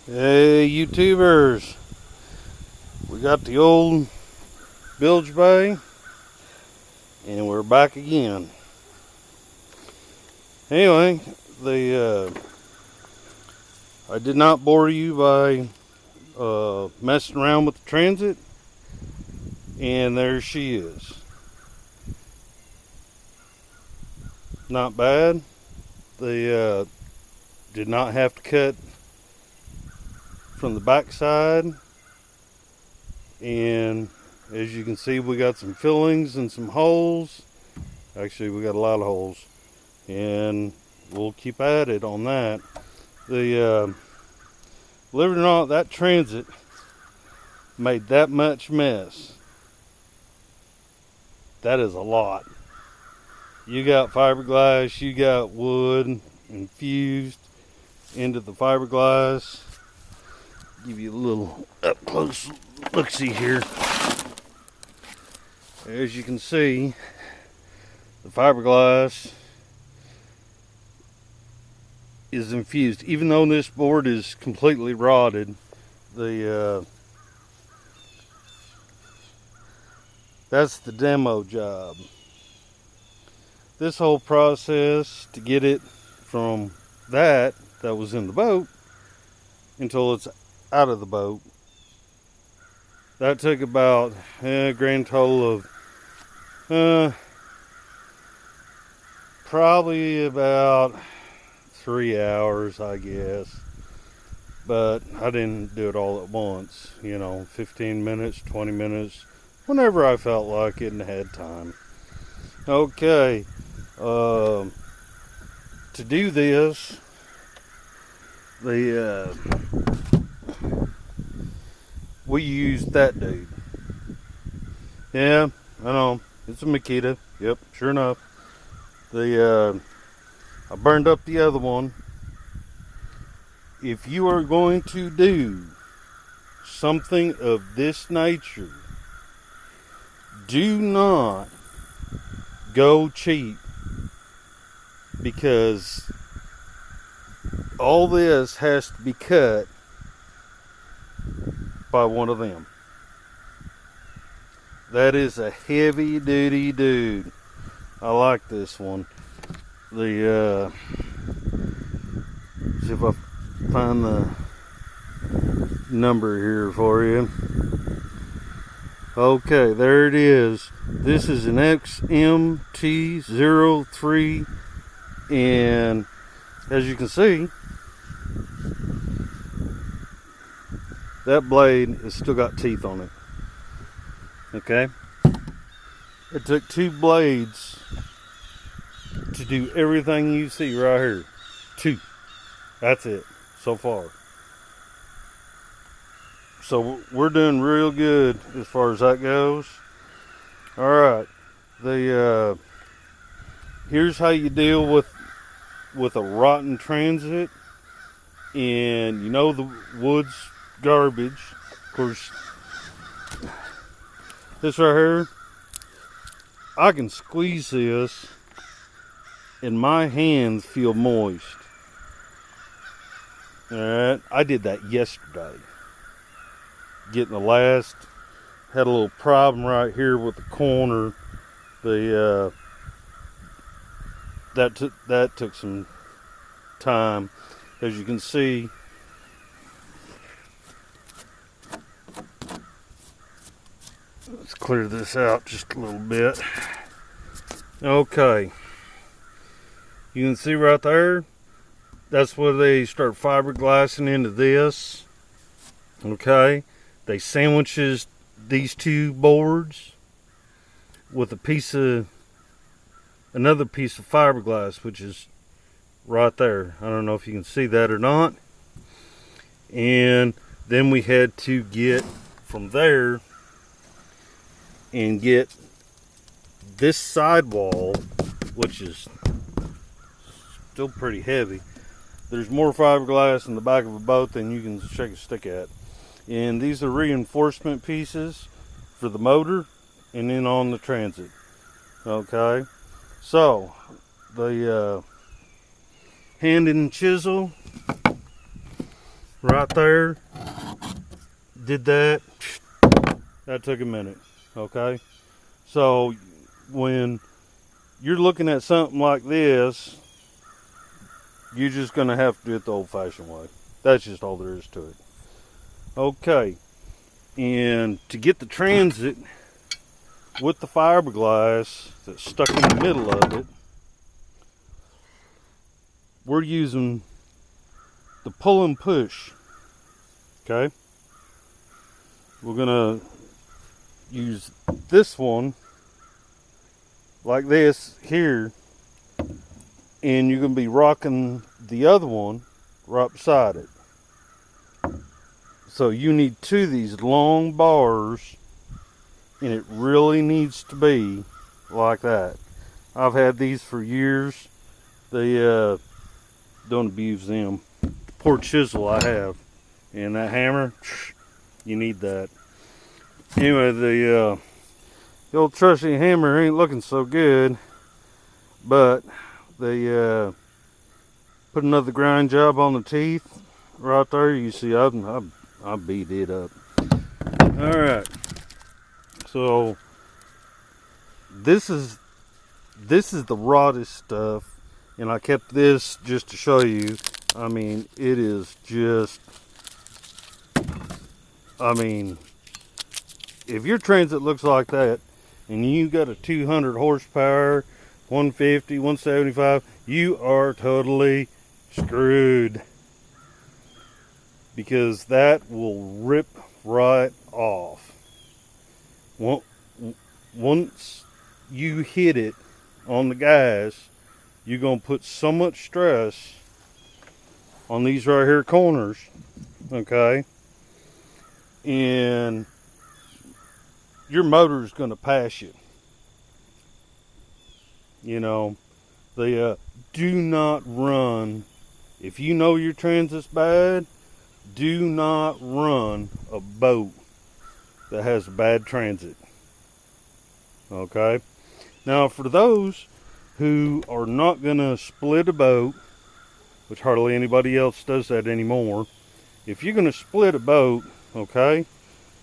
Hey YouTubers, we got the old bilge bay and we're back again. Anyway, I did not bore you by messing around with the transit, and there she is. Not bad. They did not have to cut from the back side, and as you can see, we got some fillings and some holes. Actually, we got a lot of holes, and we'll keep at it on that. Believe it or not, that transit made that much mess. That is a lot. You got fiberglass, you got wood infused into the fiberglass. Give you a little up close look-see here. As you can see, the fiberglass is infused. Even though this board is completely rotted, that's the demo job. This whole process to get it from that was in the boat until it's out of the boat, that took about a grand total of probably about 3 hours, I guess. But I didn't do it all at once, 15 minutes, 20 minutes, whenever I felt like it and had time. Okay, to do this, we used that dude. Yeah, I know, it's a Makita. Yep, sure enough. I burned up the other one. If you are going to do something of this nature, do not go cheap, because all this has to be cut by one of them. That is a heavy duty dude. I like this one. See if I find the number here for you. Okay, there it is. This is an XMT03, and as you can see, that blade has still got teeth on it. Okay, it took 2 blades to do everything you see right here. 2. That's it so far. So we're doing real good as far as that goes. All right, here's how you deal with a rotten transit, and the wood's garbage. Of course, this right here, I can squeeze this and my hands feel moist. All right, I did that yesterday. Getting the last, had a little problem right here with the corner. That took some time. As you can see, let's clear this out just a little bit. Okay, you can see right there, that's where they start fiberglassing into this. Okay, they sandwiches these 2 boards with another piece of fiberglass, which is right there. I don't know if you can see that or not. And then we had to get from there and get this sidewall, which is still pretty heavy. There's more fiberglass in the back of a boat than you can shake a stick at. And these are reinforcement pieces for the motor and then on the transit. Okay, so the hand and chisel right there, did that. That took a minute, okay? So when you're looking at something like this, you're just going to have to do it the old-fashioned way. That's just all there is to it. Okay, and to get the transit with the fiberglass that's stuck in the middle of it, we're using the pull and push. Okay, we're gonna use this one like this here, and you're gonna be rocking the other one right beside it. So you need two of these long bars, and it really needs to be like that. I've had these for years. They don't abuse them. The poor chisel I have, and that hammer, you need that. Anyway, the old trusty hammer ain't looking so good, but they put another grind job on the teeth right there. You see, I beat it up. All right, so this is the rawest stuff, and I kept this just to show you. I mean, it is just, I mean, if your transit looks like that and you got a 200 horsepower, 150, 175, you are totally screwed, because that will rip right off. Once you hit it on the gas, you're going to put so much stress on these right here corners, okay, and your motor is going to pass you. You know, they do not run. If you know your transit's bad, do not run a boat that has bad transit. Okay? Now, for those who are not going to split a boat, which hardly anybody else does that anymore, if you're going to split a boat, okay,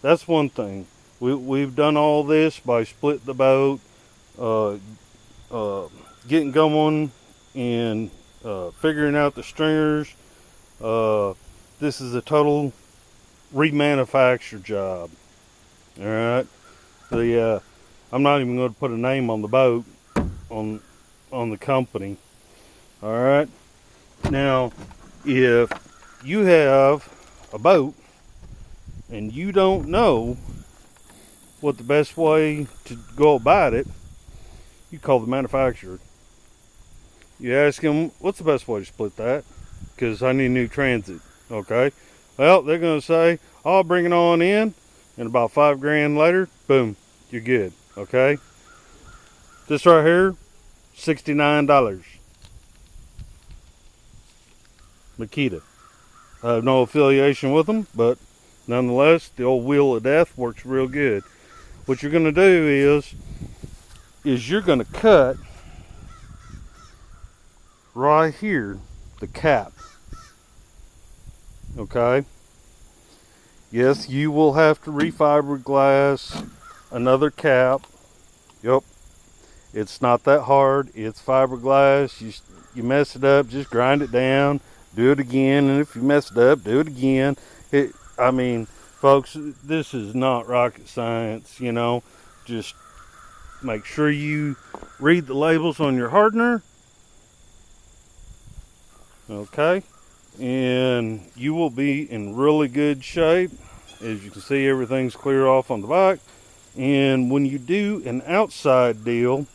that's one thing. We've done all this by splitting the boat, getting going, and figuring out the stringers. This is a total remanufacture job. All right, I'm not even going to put a name on the boat, on the company. All right. Now, if you have a boat and you don't know what the best way to go about it, you call the manufacturer. You ask them, what's the best way to split that? Because I need a new transit. Okay. Well, they're going to say, I'll bring it on in, and about $5,000 later, boom, you're good. Okay. This right here, $69. Makita. I have no affiliation with them, but nonetheless, the old wheel of death works real good. What you're going to do is you're going to cut right here the cap. Okay. Yes, you will have to refiberglass another cap. Yep. It's not that hard. It's fiberglass. You mess it up, just grind it down, do it again, and if you mess it up, do it again. I mean, folks, this is not rocket science, you know. Just make sure you read the labels on your hardener. Okay. And you will be in really good shape. As you can see, everything's clear off on the back. And when you do an outside deal,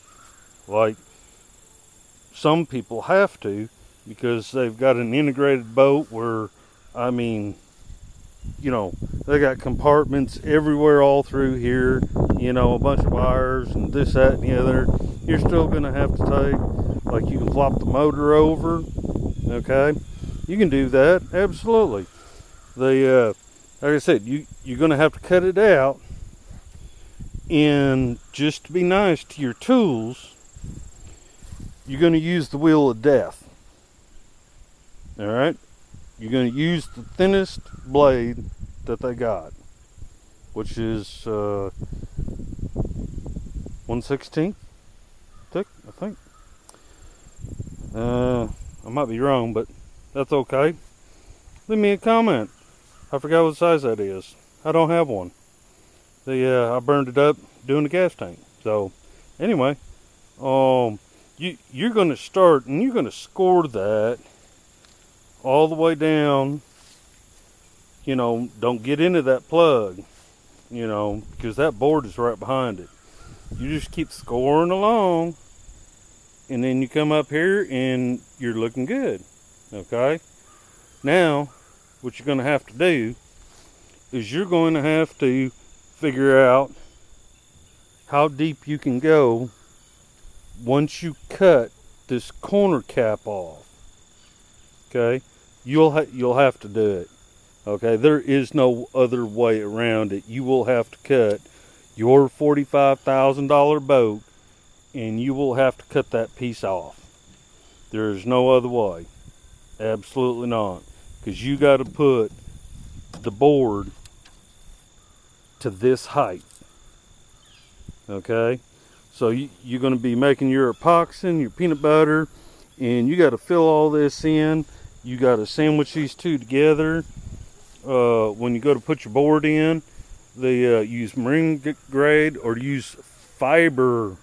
like some people have to, because they've got an integrated boat where, I mean, you know, they got compartments everywhere all through here, you know, a bunch of wires and this, that, and the other. You're still going to have to take, like, you can flop the motor over, okay? You can do that, absolutely. Like I said, you're going to have to cut it out, and just to be nice to your tools, you're going to use the wheel of death. All right? you're going to use the thinnest blade that they got, which is 1/16 thick, I think. I might be wrong, but that's okay. Leave me a comment. I forgot what size that is. I don't have one. I burned it up doing the gas tank. So anyway, you're going to start and you're going to score that all the way down. You know, don't get into that plug, you know, because that board is right behind it. You just keep scoring along, and then you come up here and you're looking good. Okay, now what you're going to have to do is you're going to have to figure out how deep you can go once you cut this corner cap off. Okay, you'll have to do it. Okay, there is no other way around it. You will have to cut your $45,000 boat, and you will have to cut that piece off. There is no other way. Absolutely not. Because you got to put the board to this height. Okay, so you're going to be making your epoxy, your peanut butter, and you got to fill all this in. You got to sandwich these two together. When you go to put your board in, they use marine grade or use fiber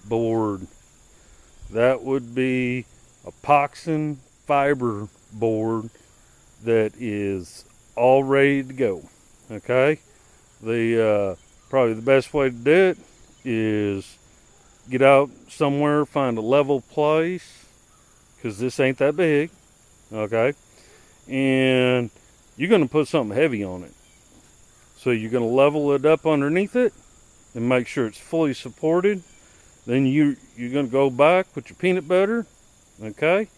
board. That would be epoxy fiber board that is all ready to go. Okay, probably the best way to do it is get out somewhere, find a level place, because this ain't that big. Okay, and you're going to put something heavy on it. So you're going to level it up underneath it and make sure it's fully supported. Then you're going to go back with your peanut butter, okay?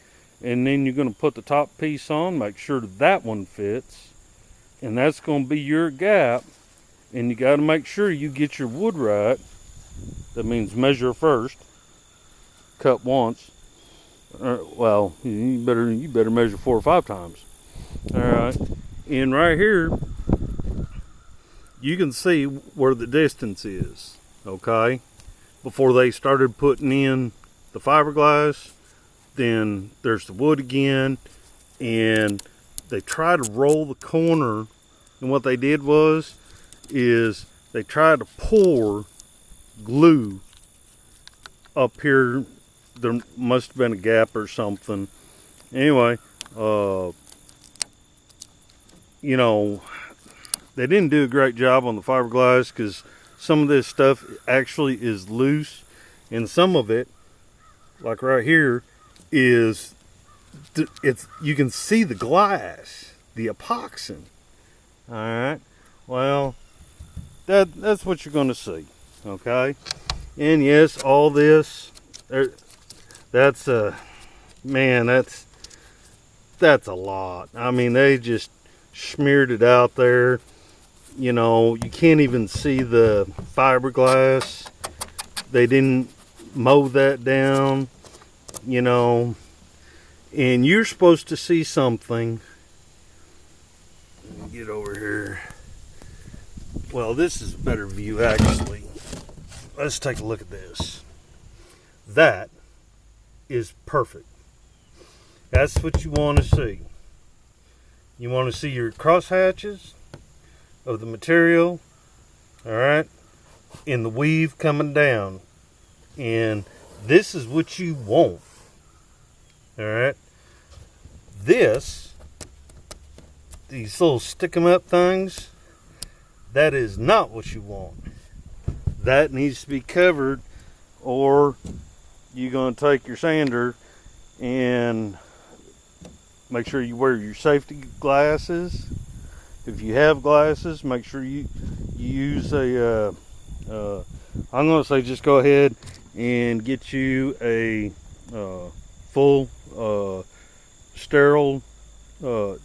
And then you're going to put the top piece on, make sure that one fits. And that's going to be your gap. And you got to make sure you get your wood right. That means measure first, cut once. Well, you better measure 4 or 5 times. All right. And right here, you can see where the distance is, okay? Before they started putting in the fiberglass, then there's the wood again, and they tried to roll the corner, and what they did is they tried to pour glue up here. There must have been a gap or something. Anyway, you know, they didn't do a great job on the fiberglass because some of this stuff actually is loose, and some of it, like right here, is you can see the glass, the epoxy. All right, well, that's what you're going to see. Okay, and yes, all this that's a lot. I mean, they just smeared it out there. You know, you can't even see the fiberglass. They didn't mow that down, you know, and you're supposed to see something. Let me get over here. Well, this is a better view, actually. Let's take a look at this. That is perfect. That's what you want to see. You want to see your cross hatches of the material, all right, and the weave coming down. And this is what you want, all right. These little stick 'em up things, that is not what you want. That needs to be covered, or you're going to take your sander and make sure you wear your safety glasses. If you have glasses, make sure you use a, I'm going to say just go ahead and get you a full sterile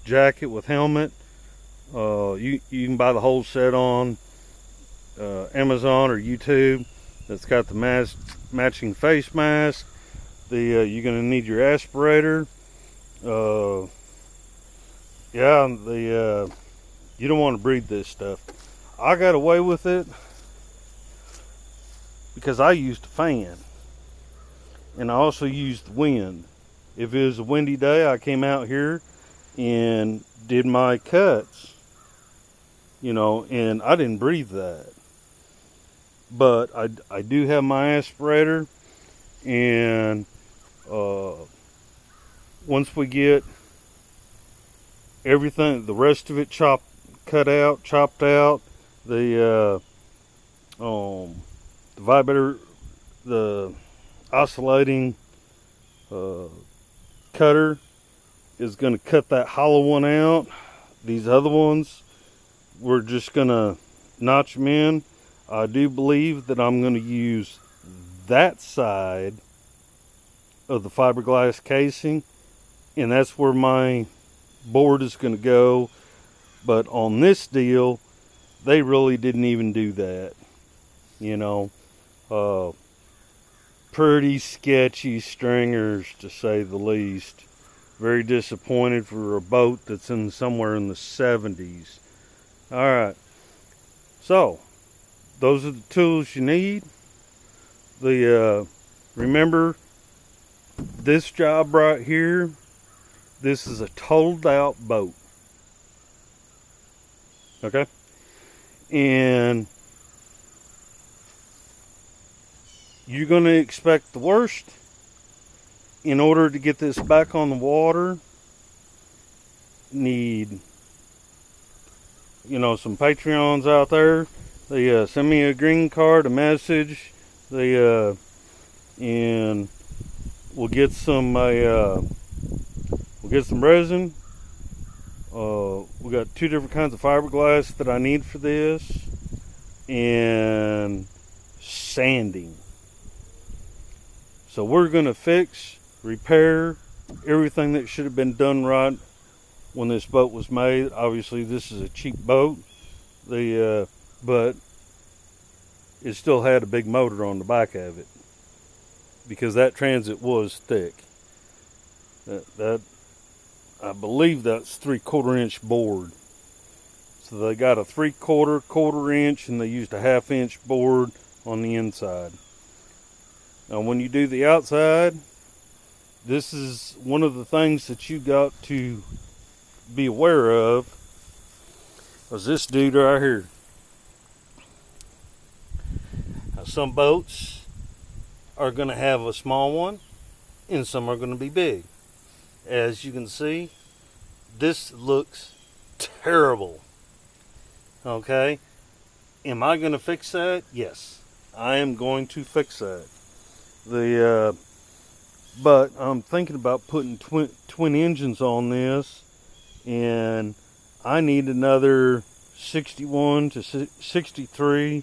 jacket with helmet. You can buy the whole set on Amazon or YouTube. That's got the matching face mask. You're going to need your aspirator. Yeah, you don't want to breathe this stuff. I got away with it because I used a fan, and I also used the wind. If it was a windy day, I came out here and did my cuts, and I didn't breathe that. But I do have my aspirator, and once we get everything, the rest of it chopped out, the vibrator, the oscillating cutter is going to cut that hollow one out. These other ones, we're just going to notch them in. I do believe that I'm going to use that side of the fiberglass casing, and that's where my board is going to go. But on this deal, they really didn't even do that. Pretty sketchy stringers, to say the least. Very disappointed for a boat that's somewhere in the 70s. Alright, so those are the tools you need. Remember, this job right here, this is a totaled out boat. Okay? And you're going to expect the worst. In order to get this back on the water, need, some Patreons out there. They send me a green card, a message. And we'll get some resin. We got 2 different kinds of fiberglass that I need for this, and sanding. So we're going to repair everything that should have been done right when this boat was made. Obviously, this is a cheap boat, but it still had a big motor on the back of it because that transit was thick. I believe that's 3/4 inch board. So they got a 3/4 inch, and they used a 1/2 inch board on the inside. Now, when you do the outside, this is one of the things that you got to be aware of. Was this dude right here? Now, some boats are going to have a small one, and some are going to be big. As you can see, this looks terrible. Okay? Am I going to fix that? Yes, I am going to fix that. But I'm thinking about putting twin engines on this, and I need another 61 to 63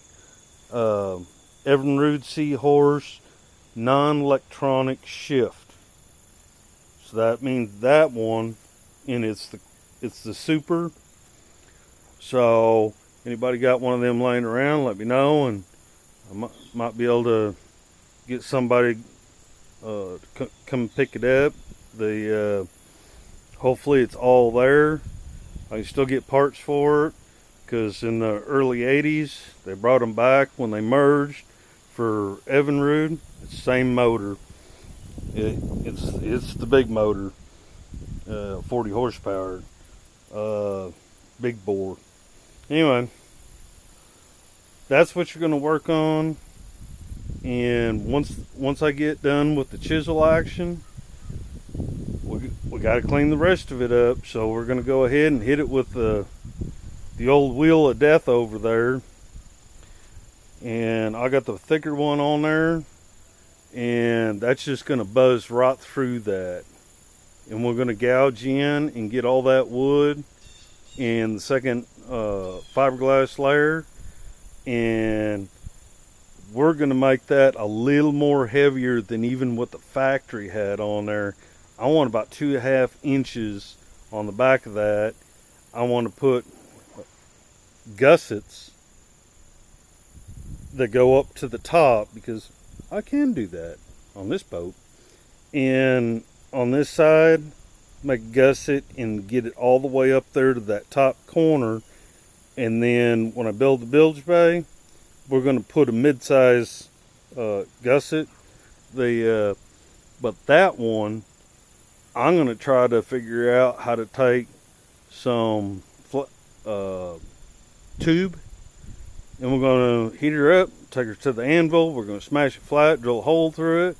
Evinrude Seahorse non-electronic shift. So that means that one, and it's the Super. So anybody got one of them laying around, let me know, and I might be able to get somebody to come pick it up. Hopefully it's all there. I can still get parts for it, because in the early 80s they brought them back when they merged for Evinrude. It's the same motor. It's the big motor, 40 horsepower, big bore. Anyway, that's what you're going to work on. And once I get done with the chisel action, we got to clean the rest of it up. So we're going to go ahead and hit it with the old wheel of death over there. And I got the thicker one on there, and that's just going to buzz right through that. And we're going to gouge in and get all that wood in the second fiberglass layer, and we're going to make that a little more heavier than even what the factory had on there. I want about 2.5 inches on the back of that. I want to put gussets that go up to the top, because I can do that on this boat. And on this side, make a gusset and get it all the way up there to that top corner. And then when I build the bilge bay, we're going to put a mid-size gusset. But that one, I'm going to try to figure out how to take some tube, and we're going to heat her up, take her to the anvil. We're going to smash it flat, drill a hole through it,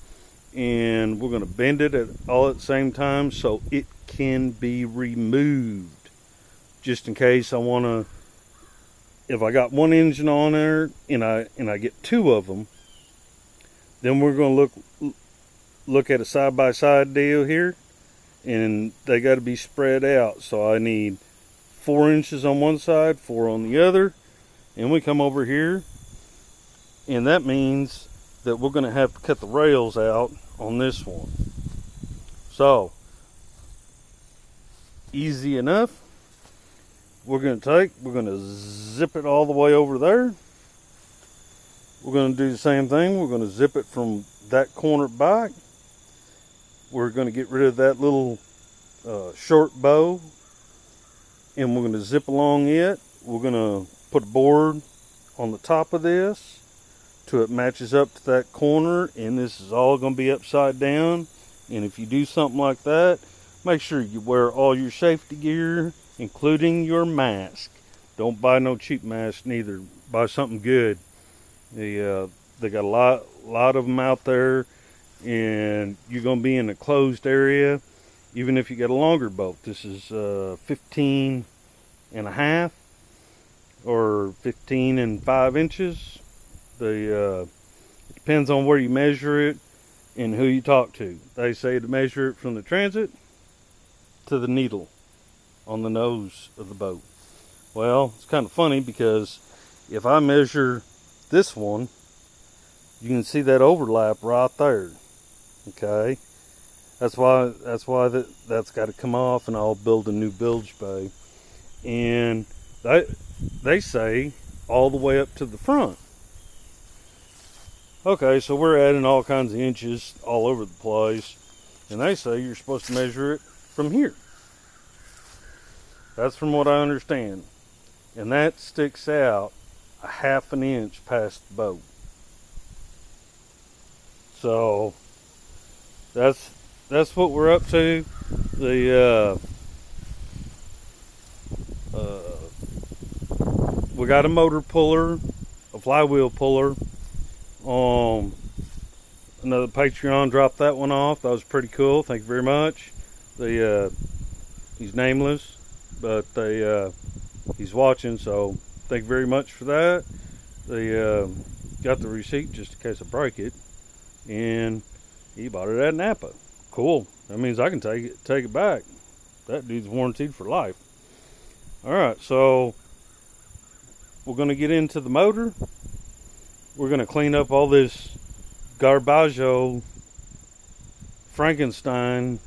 and we're going to bend it all at the same time so it can be removed. Just in case I want to, if I got one engine on there and I get two of them, then we're going to look at a side-by-side deal here, and they got to be spread out. So I need 4 inches on one side, 4 on the other, and we come over here, and that means that we're going to have to cut the rails out on this one. So easy enough. We're going to zip it all the way over there. We're going to do the same thing. We're going to zip it from that corner back. We're going to get rid of that little short bow, and we're going to zip along it. We're going to put a board on the top of this till it matches up to that corner, and this is all going to be upside down. And if you do something like that, make sure you wear all your safety gear, including your mask. Don't buy no cheap mask neither. Buy something good. They got a lot of them out there, and you're going to be in a closed area even if you get a longer boat. This is 15 and a half or 15 and 5 inches. It depends on where you measure it and who you talk to. They say to measure it from the transit to the needle on the nose of the boat. Well, it's kind of funny because if I measure this one, you can see that overlap right there. Okay, that's why that's got to come off, and I'll build a new bilge bay. And they say all the way up to the front. Okay, so we're adding all kinds of inches all over the place, and they say you're supposed to measure it from here. That's from what I understand, and that sticks out a 1/2 inch past the boat. So that's what we're up to. We got a motor puller, a flywheel puller. Another Patreon dropped that one off. That was pretty cool. Thank you very much. He's nameless, but he's watching, so thank you very much for that. They got the receipt just in case I break it, and he bought it at Napa. Cool. That means I can take it back. That dude's warranted for life. All right, so we're going to get into the motor. We're going to clean up all this garbaggio Frankenstein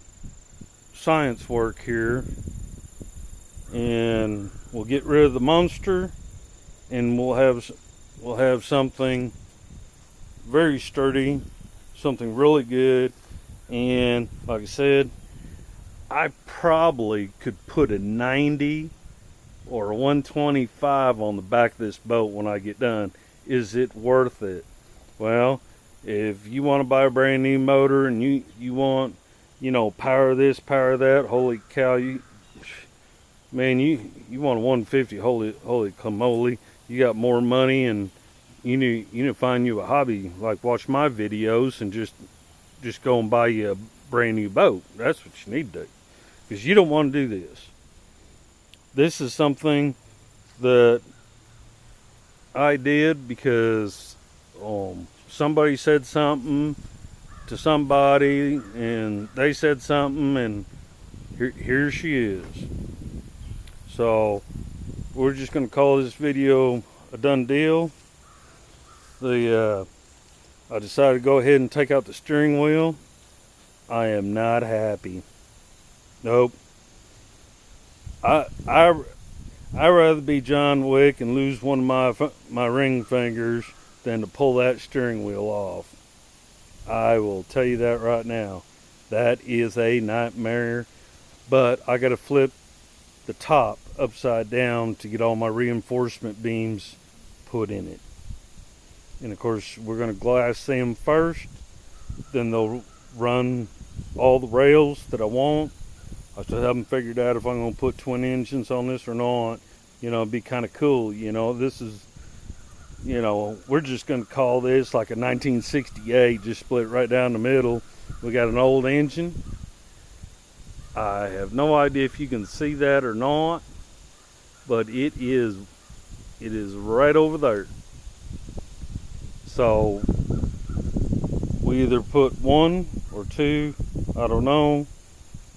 science work here, and we'll get rid of the monster, and we'll have something very sturdy, something really good. And like I said, I probably could put a 90 or a 125 on the back of this boat when I get done. Is it worth it? Well, if you want to buy a brand new motor and you want, power this, power that, holy cow, you want a 150, holy camoli, you got more money, and you need to find you a hobby, like watch my videos and just go and buy you a brand new boat. That's what you need to do, because you don't want to do this. This is something that I did because somebody said something to somebody, and they said something, and here she is. So we're just going to call this video a done deal. I decided to go ahead and take out the steering wheel. I am not happy. Nope. I'd rather be John Wick and lose one of my ring fingers than to pull that steering wheel off. I will tell you that right now. That is a nightmare. but I got to flip the top upside down to get all my reinforcement beams put in it. And of course we're going to glass them first, then they'll run all the rails that I want. I still haven't figured out if I'm going to put twin engines on this or not. You know, it'd be kind of cool. You know, this is, you know, we're just going to call this like a 1968, just split right down the middle. We got an old engine. I have no idea if you can see that or not, but it is right over there. So we either put one or two, I don't know.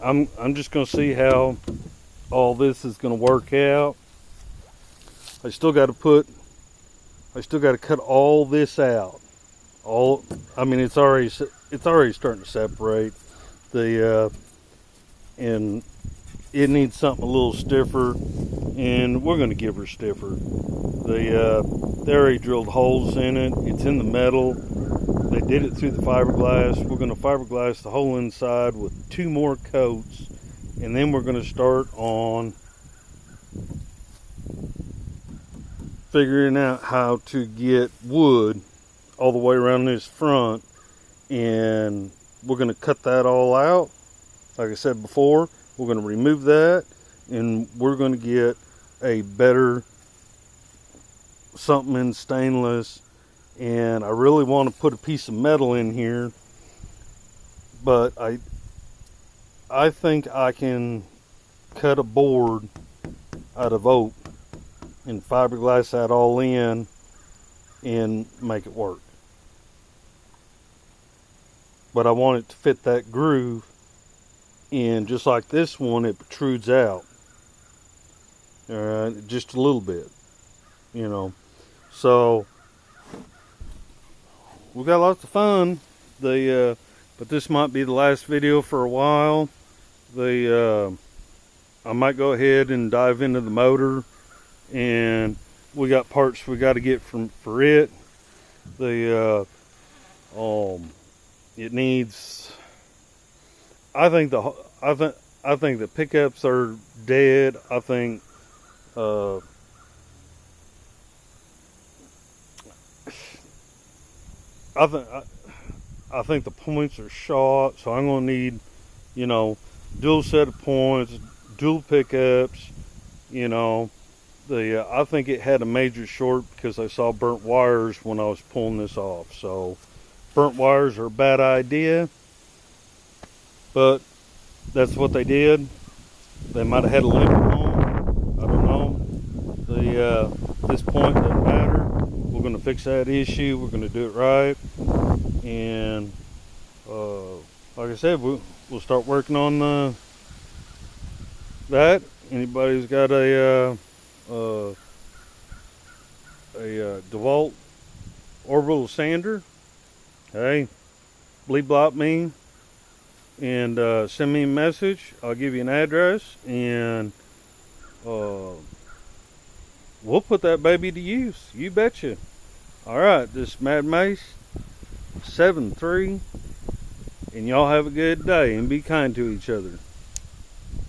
I'm just going to see how all this is going to work out. I still got to cut all this out. I mean, it's already starting to separate. And it needs something a little stiffer, and we're going to give her stiffer. They already drilled holes in it. It's in the metal. They did it through the fiberglass. We're going to fiberglass the whole inside with 2 more coats, and then we're going to start on figuring out how to get wood all the way around this front, and we're going to cut that all out. Like I said before, we're going to remove that, and we're going to get a better something in stainless. And I really want to put a piece of metal in here, but I think I can cut a board out of oak and fiberglass that all in and make it work. But I want it to fit that groove, and just like this one, it protrudes out, just a little bit, you know. So we got lots of fun. But this might be the last video for a while. I might go ahead and dive into the motor, and we got parts we got to get for it. It needs. I think the pickups are dead. I think the points are short, so I'm gonna need, you know, dual set of points, dual pickups. You know, I think it had a major short because I saw burnt wires when I was pulling this off. So burnt wires are a bad idea, but that's what they did. They might have had a limit on. I don't know. At this point, doesn't matter. We're going to fix that issue. We're going to do it right. And like I said, we'll start working on that. Anybody who's got a DeWalt orbital sander, hey, bleed blop me and send me a message. I'll give you an address, and we'll put that baby to use. You betcha. All right, this is Mad Mace 7-3, and y'all have a good day and be kind to each other.